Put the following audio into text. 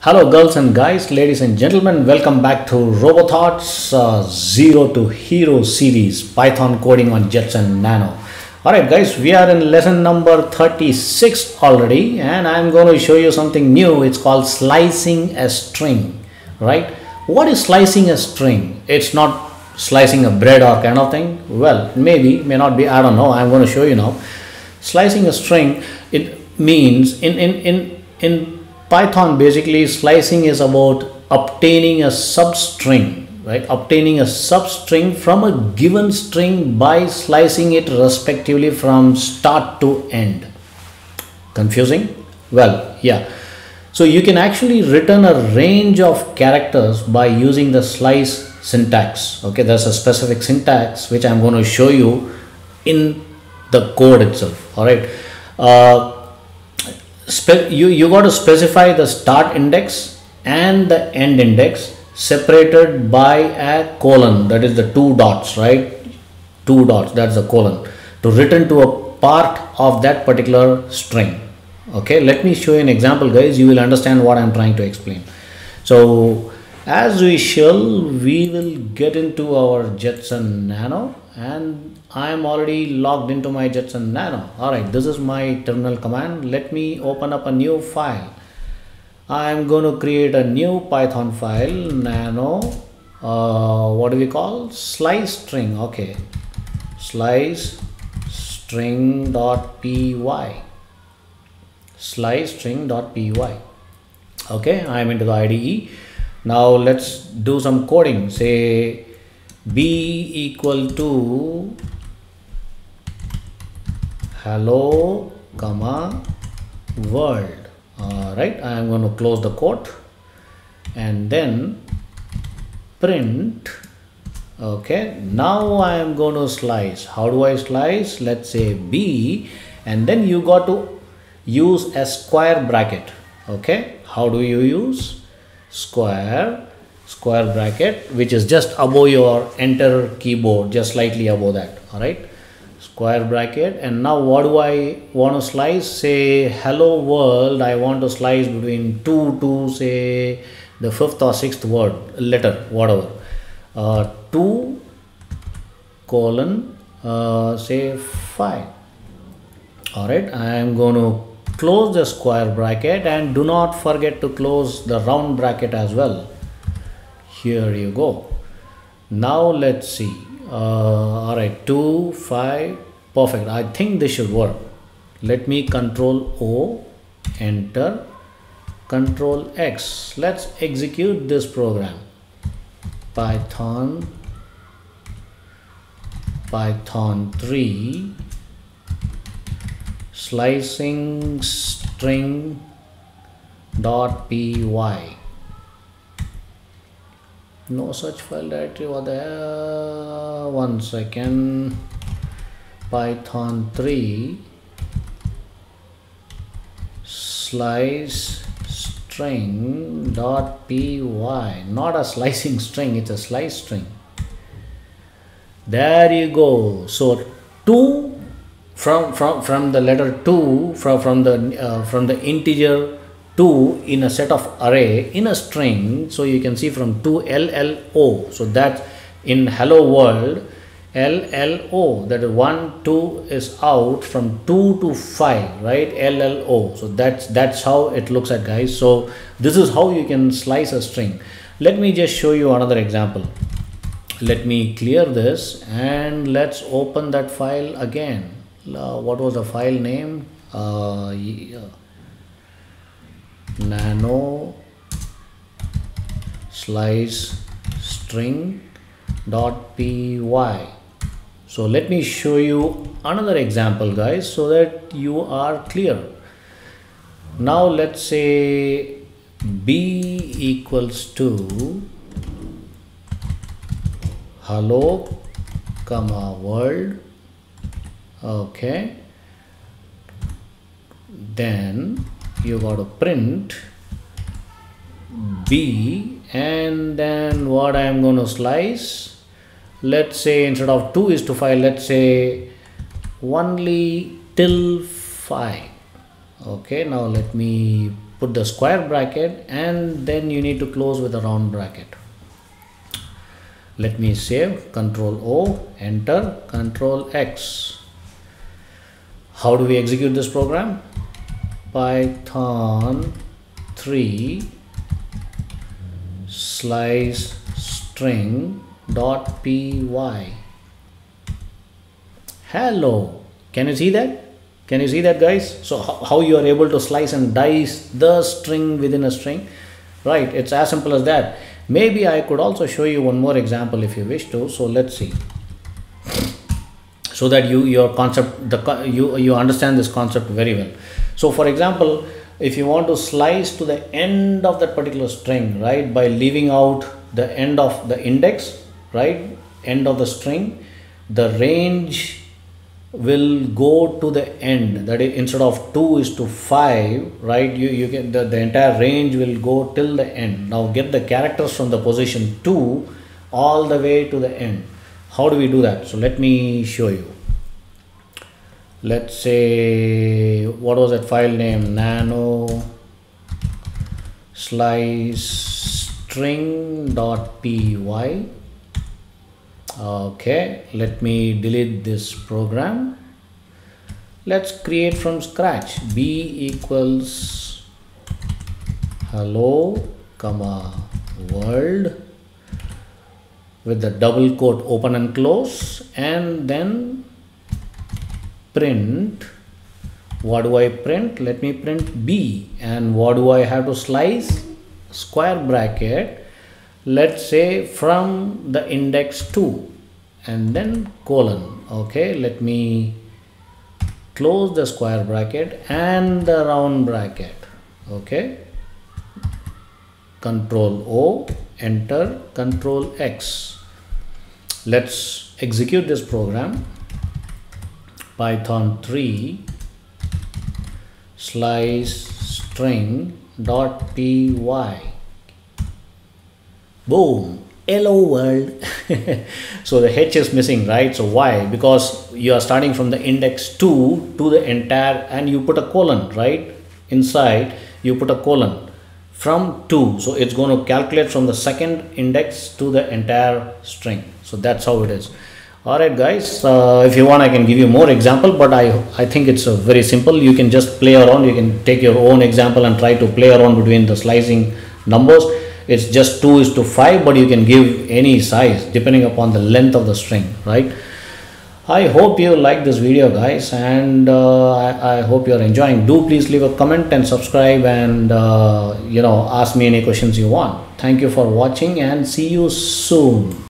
Hello girls and guys, ladies and gentlemen, welcome back to RoboThoughts Zero to Hero series, Python coding on Jetson Nano. Alright guys, we are in lesson number 36 already and I'm going to show you something new. It's called slicing a string, right? What is slicing a string? It's not slicing a bread or kind of thing. Well, maybe, may not be, I don't know. I'm going to show you now. Slicing a string, it means in Python, basically slicing is about obtaining a substring, right? Obtaining a substring from a given string by slicing it respectively from start to end. Confusing? Well, yeah. So you can actually return a range of characters by using the slice syntax. Okay, there's a specific syntax which I'm going to show you in the code itself. All right. You got to specify the start index and the end index separated by a colon, that is the two dots, right? Two dots, that's the colon, to return to a part of that particular string. Okay, let me show you an example, guys. You will understand what I'm trying to explain. So as we shall, we will get into our Jetson Nano, and I am already logged into my Jetson Nano. Alright, this is my terminal command. Let me open up a new file. I am going to create a new Python file, nano, what do we call? Slice string. Okay, slice string.py. Slice string.py. Okay, I am into the IDE. Now let's do some coding. Say b equal to hello comma world. Right, I am going to close the quote and then print. Okay, now I am going to slice. How do I slice? Let's say b, and then you got to use a square bracket. Okay, how do you use square bracket, which is just above your enter keyboard, just slightly above that. All right, square bracket. And now what do I want to slice? Say hello world. I want to slice between 2 to say the 5th or 6th word letter, whatever. 2 colon say 5. All right, I am going to close the square bracket, and do not forget to close the round bracket as well. Here you go. Now let's see. All right, 2 5, perfect. I think this should work. Let me Control O, enter, Control X. Let's execute this program. Python 3 slicing string dot py. No such file directory over there. One second. Python 3 slice string dot py. Not a slicing string, it's a slice string. There you go. So 2 from the letter 2 from the integer 2 in a set of array in a string. So you can see from 2 LLO. So that in hello world LLO, that is 1 2 is out from 2 to 5, right? LLO. So that's how it looks at, guys. So this is how you can slice a string. Let me just show you another example. Let me clear this and let's open that file again. What was the file name? Nano slice string dot py. So let me show you another example, guys, so that you are clear. Now let's say b equals to hello comma world. Okay, then you got to print b, and then what I am going to slice, let's say instead of 2 is to 5, let's say only till 5. Okay, now let me put the square bracket, and then you need to close with a round bracket. Let me save. Control O, enter, Control X. How do we execute this program? Python 3 slice string dot py. Hello, can you see that? Can you see that, guys? So how you are able to slice and dice the string within a string, right? It's as simple as that. Maybe I could also show you one more example if you wish to. So let's see, so that you understand this concept very well. So for example, if you want to slice to the end of that particular string, right, by leaving out the end of the index, right, end of the string, the range will go to the end. That is, instead of 2 is to 5, right, you get the entire range will go till the end. Now get the characters from the position 2 all the way to the end. How do we do that? So let me show you. Let's say, what was that file name? Nano slice string.py. Okay, let me delete this program. Let's create from scratch. B equals hello, comma, world, with the double quote open and close, and then print. What do I print? Let me print B. And what do I have to slice? Square bracket, let's say from the index 2, and then colon. Okay, let me close the square bracket and the round bracket. Okay, Control O, enter, Control X. Let's execute this program. Python 3 slice string.py. Boom, hello world. So the H is missing, right? So why? Because you are starting from the index 2 to the entire, and you put a colon, right? Inside you put a colon from 2, so it's going to calculate from the second index to the entire string. So that's how it is. All right, guys, if you want I can give you more example, but I think it's very simple. You can just play around. You can take your own example and try to play around between the slicing numbers. It's just 2 is to 5, but you can give any size depending upon the length of the string, right? I hope you like this video, guys, and I hope you're enjoying. Do please leave a comment and subscribe, and ask me any questions you want. Thank you for watching, and see you soon.